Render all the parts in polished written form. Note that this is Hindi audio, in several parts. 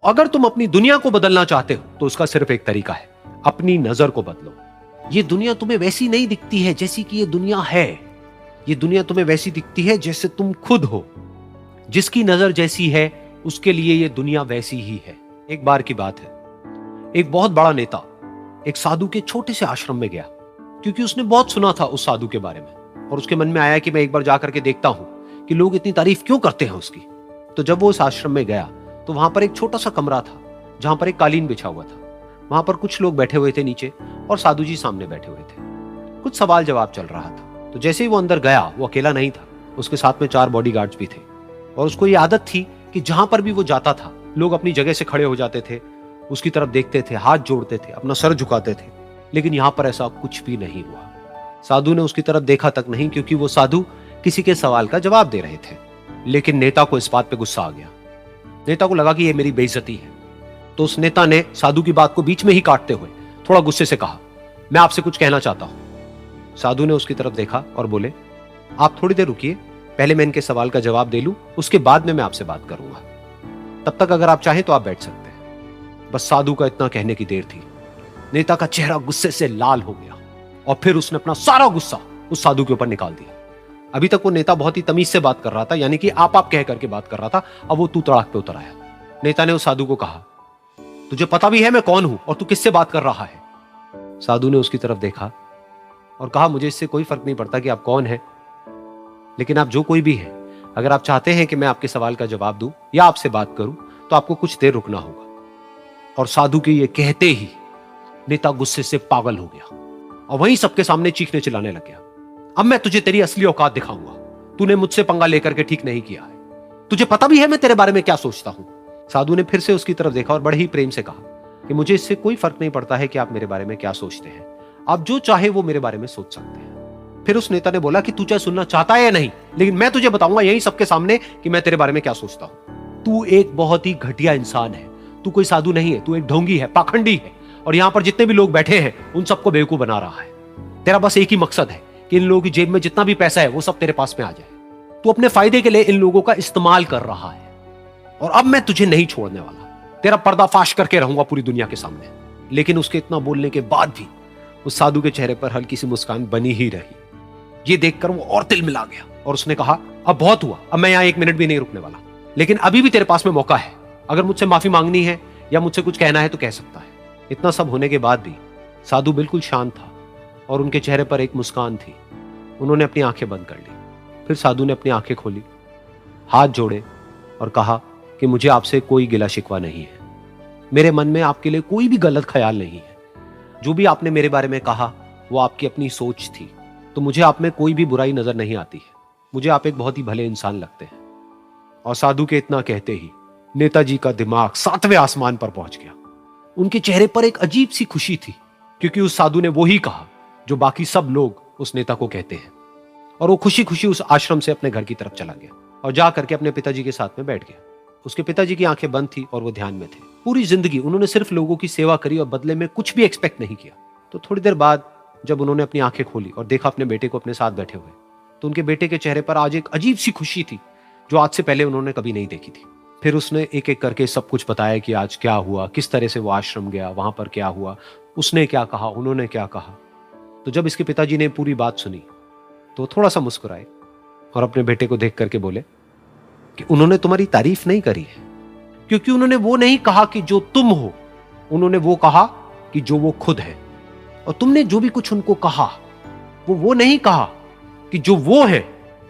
अगर तुम अपनी दुनिया को बदलना चाहते हो तो उसका सिर्फ एक तरीका है, अपनी नजर को बदलो। ये दुनिया तुम्हें वैसी नहीं दिखती है जैसी कि ये दुनिया है। ये दुनिया तुम्हें वैसी दिखती है जैसे तुम खुद हो। जिसकी नजर जैसी है उसके लिए ये दुनिया वैसी ही है। एक बार की बात है, एक बहुत बड़ा नेता एक साधु के छोटे से आश्रम में गया, क्योंकि उसने बहुत सुना था उस साधु के बारे में, और उसके मन में आया कि मैं एक बार जाकर के देखता हूं कि लोग इतनी तारीफ क्यों करते हैं उसकी। तो जब वो उस आश्रम में गया तो वहां पर एक छोटा सा कमरा था जहां पर एक कालीन बिछा हुआ था। वहां पर कुछ लोग बैठे हुए थे नीचे और साधु जी सामने बैठे हुए थे। कुछ सवाल जवाब चल रहा था। तो जैसे ही वो अंदर गया, वो अकेला नहीं था, उसके साथ में 4 बॉडीगार्ड्स भी थे, और उसको ये आदत थी कि जहां पर भी वो जाता था लोग अपनी जगह से खड़े हो जाते थे, उसकी तरफ देखते थे, हाथ जोड़ते थे, अपना सर झुकाते थे। लेकिन यहां पर ऐसा कुछ भी नहीं हुआ। साधु ने उसकी तरफ देखा तक नहीं, क्योंकि वो साधु किसी के सवाल का जवाब दे रहे थे। लेकिन नेता को इस बात पे गुस्सा आ गया। नेता को लगा कि ये मेरी बेइज्जती है। तो उस नेता ने साधु की बात को बीच में ही काटते हुए थोड़ा गुस्से से कहा, मैं आपसे कुछ कहना चाहता हूं। साधु ने उसकी तरफ देखा और बोले, आप थोड़ी देर रुकिए, पहले मैं इनके सवाल का जवाब दे लूं, उसके बाद में मैं आपसे बात करूंगा। तब तक अगर आप चाहें तो आप बैठ सकते हैं। बस साधु का इतना कहने की देर थी। नेता का चेहरा गुस्से से लाल हो गया और फिर उसने अपना सारा गुस्सा उस साधु के ऊपर निकाल दिया। अभी तक वो नेता बहुत ही तमीज से बात कर रहा था, यानी कि आप कह करके बात कर रहा था। अब वो तू तड़ाक पे उतर आया। नेता ने उस साधु को कहा, तुझे पता भी है मैं कौन हूं और तू किससे बात कर रहा है? साधु ने उसकी तरफ देखा और कहा, मुझे इससे कोई फर्क नहीं पड़ता कि आप कौन हैं, लेकिन आप जो कोई भी हैं, अगर आप चाहते हैं कि मैं आपके सवाल का जवाब दूं या आपसे बात करूं तो आपको कुछ देर रुकना होगा। और साधु के ये कहते ही नेता गुस्से से पागल हो गया और वहीं सबके सामने चीखने चिल्लाने लग गया, अब मैं तुझे तेरी असली औकात दिखाऊंगा। तूने मुझसे पंगा लेकर के ठीक नहीं किया है। तुझे पता भी है मैं तेरे बारे में क्या सोचता हूं। साधु ने फिर से उसकी तरफ देखा और बड़े ही प्रेम से कहा कि मुझे इससे कोई फर्क नहीं पड़ता है कि आप मेरे बारे में क्या सोचते हैं। आप जो चाहे वो मेरे बारे में सोच सकते हैं। फिर उस नेता ने बोला कि तू चाहे सुनना चाहता है या नहीं, लेकिन मैं तुझे बताऊंगा यही सबके सामने कि मैं तेरे बारे में क्या सोचता हूं। तू एक बहुत ही घटिया इंसान है। तू कोई साधु नहीं है, तू एक ढोंगी है, पाखंडी है, और यहां पर जितने भी लोग बैठे हैं उन सबको बेवकूफ बना रहा है। तेरा बस एक ही मकसद है कि इन लोगों की जेब में जितना भी पैसा है वो सब तेरे पास में आ जाए। तू अपने फायदे के लिए इन लोगों का इस्तेमाल कर रहा है, और अब मैं तुझे नहीं छोड़ने वाला। तेरा पर्दाफाश करके रहूंगा पूरी दुनिया के सामने। लेकिन उसके इतना बोलने के बाद भी उस साधु के चेहरे पर हल्की सी मुस्कान बनी ही रही। ये देखकर वो और तिल मिला गया और उसने कहा, अब बहुत हुआ, अब मैं यहां 1 मिनट भी नहीं रुकने वाला। लेकिन अभी भी तेरे पास में मौका है। अगर मुझसे माफी मांगनी है या मुझसे कुछ कहना है तो कह सकता है। इतना सब होने के बाद भी साधु बिल्कुल शांत था और उनके चेहरे पर एक मुस्कान थी। उन्होंने अपनी आंखें बंद कर ली। फिर साधु ने अपनी आंखें खोली, हाथ जोड़े और कहा कि मुझे आपसे कोई गिला शिकवा नहीं है। मेरे मन में आपके लिए कोई भी गलत ख्याल नहीं है। जो भी आपने मेरे बारे में कहा वो आपकी अपनी सोच थी, तो मुझे आप में कोई भी बुराई नजर नहीं आती है। मुझे आप एक बहुत ही भले इंसान लगते हैं। और साधु के इतना कहते ही नेताजी का दिमाग 7वें आसमान पर पहुंच गया। उनके चेहरे पर एक अजीब सी खुशी थी, क्योंकि उस साधु ने वो ही कहा जो बाकी सब लोग उस नेता को कहते हैं। और वो खुशी खुशी उस आश्रम से अपने घर की तरफ चला गया और जा करके अपने पिताजी के साथ में बैठ गया। उसके पिताजी की आंखें बंद थी और वो ध्यान में थे। पूरी जिंदगी उन्होंने सिर्फ लोगों की सेवा करी और बदले में कुछ भी एक्सपेक्ट नहीं किया। तो थोड़ी देर बाद जब उन्होंने अपनी आंखें खोली और देखा अपने बेटे को अपने साथ बैठे हुए, तो उनके बेटे के चेहरे पर आज एक अजीब सी खुशी थी जो आज से पहले उन्होंने कभी नहीं देखी थी। फिर उसने एक एक करके सब कुछ बताया कि आज क्या हुआ, किस तरह से वो आश्रम गया, वहां पर क्या हुआ, उसने क्या कहा, उन्होंने क्या कहा। तो जब इसके पिताजी ने पूरी बात सुनी तो थोड़ा सा मुस्कुराए और अपने बेटे को देख करके बोले कि उन्होंने तुम्हारी तारीफ नहीं करी है, क्योंकि उन्होंने वो नहीं कहा कि जो तुम हो, उन्होंने वो कहा कि जो वो खुद है। और तुमने जो भी कुछ उनको कहा वो नहीं कहा कि जो वो है,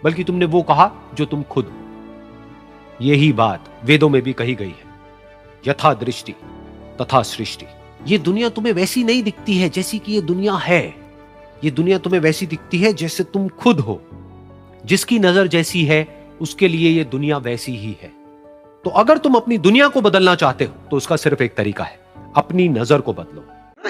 बल्कि तुमने वो कहा जो तुम खुद हो। यही बात वेदों में भी कही गई है, यथा दृष्टि तथा सृष्टि। ये दुनिया तुम्हें वैसी नहीं दिखती है जैसी कि ये दुनिया है। ये दुनिया तुम्हें वैसी दिखती है जैसे तुम खुद हो। जिसकी नजर जैसी है उसके लिए ये दुनिया वैसी ही है। तो अगर तुम अपनी दुनिया को बदलना चाहते हो तो उसका सिर्फ एक तरीका है, अपनी नजर को बदलो।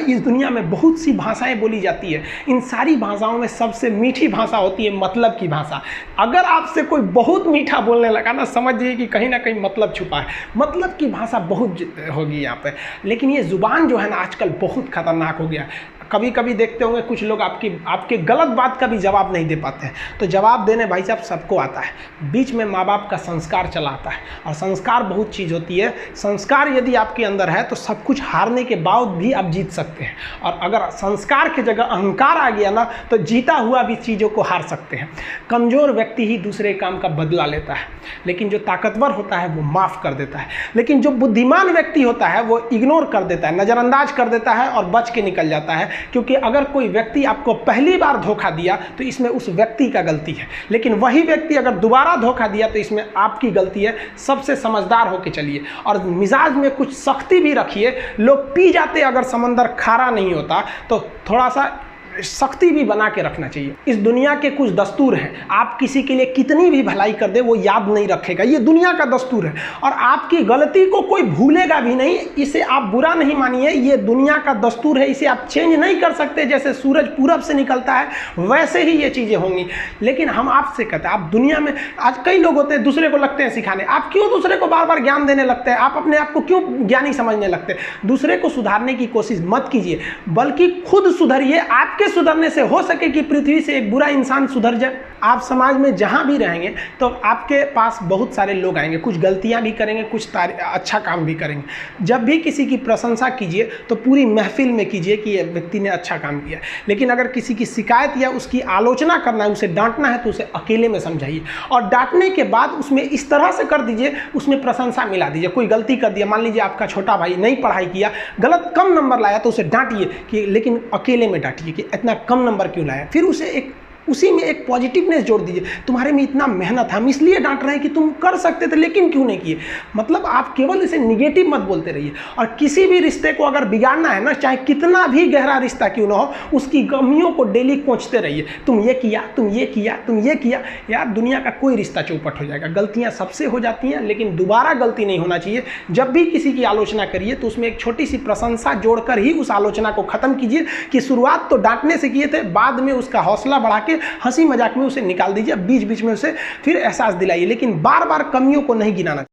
इस दुनिया में बहुत सी भाषाएं बोली जाती है। इन सारी भाषाओं में सबसे मीठी भाषा होती है मतलब की भाषा। अगर आपसे कोई बहुत मीठा बोलने लगा ना, समझिए कि कहीं ना कहीं मतलब छुपा है। मतलब की भाषा बहुत होगी यहाँ पे। लेकिन ये ज़ुबान जो है ना आजकल बहुत खतरनाक हो गया। कभी कभी देखते होंगे कुछ लोग आपके गलत बात का भी जवाब नहीं दे पाते हैं। तो जवाब देने भाई साहब सबको आता है, बीच में माँ बाप का संस्कार चला आता है। और संस्कार बहुत चीज़ होती है, संस्कार यदि आपके अंदर है तो सब कुछ हारने के बाद भी आप जीत सकते हैं। और अगर संस्कार की जगह अहंकार आ गया ना तो जीता हुआ भी चीज़ों को हार सकते हैं। कमज़ोर व्यक्ति ही दूसरे काम का बदला लेता है, लेकिन जो ताकतवर होता है वो माफ़ कर देता है। लेकिन जो बुद्धिमान व्यक्ति होता है वो इग्नोर कर देता है, नज़रअंदाज कर देता है और बच के निकल जाता है। क्योंकि अगर कोई व्यक्ति आपको पहली बार धोखा दिया तो इसमें उस व्यक्ति का गलती है, लेकिन वही व्यक्ति अगर दोबारा धोखा दिया तो इसमें आपकी गलती है। सबसे समझदार होकर चलिए और मिजाज में कुछ सख्ती भी रखिए। लोग पी जाते अगर समंदर खारा नहीं होता तो थोड़ा सा सख्ती भी बना के रखना चाहिए। इस दुनिया के कुछ दस्तूर हैं, आप किसी के लिए कितनी भी भलाई कर दे वो याद नहीं रखेगा, ये दुनिया का दस्तूर है। और आपकी गलती को कोई भूलेगा भी नहीं, इसे आप बुरा नहीं मानिए, ये दुनिया का दस्तूर है, इसे आप चेंज नहीं कर सकते। जैसे सूरज पूरब से निकलता है वैसे ही ये चीज़ें होंगी। लेकिन हम आपसे कहते हैं, आप दुनिया में आज कई लोग होते हैं दूसरे को लगते हैं सिखाने, आप क्यों दूसरे को बार बार ज्ञान देने लगते हैं, आप अपने आप को क्यों ज्ञानी समझने लगते हैं। दूसरे को सुधारने की कोशिश मत कीजिए, बल्कि खुद सुधरिए। आपके सुधरने से हो सके कि पृथ्वी से एक बुरा इंसान सुधर जाए। आप समाज में जहां भी रहेंगे तो आपके पास बहुत सारे लोग आएंगे, कुछ गलतियां भी करेंगे, कुछ अच्छा काम भी करेंगे। जब भी किसी की प्रशंसा कीजिए तो पूरी महफिल में कीजिए कि यह व्यक्ति ने अच्छा काम किया। लेकिन अगर किसी की शिकायत या उसकी आलोचना करना है, उसे डांटना है तो उसे अकेले में समझाइए। और डांटने के बाद उसमें इस तरह से कर दीजिए, उसमें प्रशंसा मिला दीजिए। कोई गलती कर दिया, मान लीजिए आपका छोटा भाई नहीं पढ़ाई किया, गलत कम नंबर लाया, तो उसे डांटिए कि, लेकिन अकेले में डांटिए कि इतना कम नंबर क्यों लाया। फिर उसे उसी में एक पॉजिटिवनेस जोड़ दीजिए, तुम्हारे में इतना मेहनत है, हम इसलिए डांट रहे हैं कि तुम कर सकते थे लेकिन क्यों नहीं किए। मतलब आप केवल इसे निगेटिव मत बोलते रहिए। और किसी भी रिश्ते को अगर बिगाड़ना है ना, चाहे कितना भी गहरा रिश्ता क्यों ना हो, उसकी कमियों को डेली कोंचते रहिए। तुम ये किया, तुम ये किया, तुम ये किया। यार दुनिया का कोई रिश्ता चौपट हो जाएगा, गलतियाँ सबसे हो जाती हैं, लेकिन दोबारा गलती नहीं होना चाहिए। जब भी किसी की आलोचना करिए तो उसमें एक छोटी सी प्रशंसा जोड़कर ही उस आलोचना को खत्म कीजिए कि शुरुआत तो डांटने से किए थे, बाद में उसका हौसला बढ़ा के हंसी मजाक में उसे निकाल दीजिए। बीच बीच में उसे फिर एहसास दिलाइए, लेकिन बार बार कमियों को नहीं गिनाना।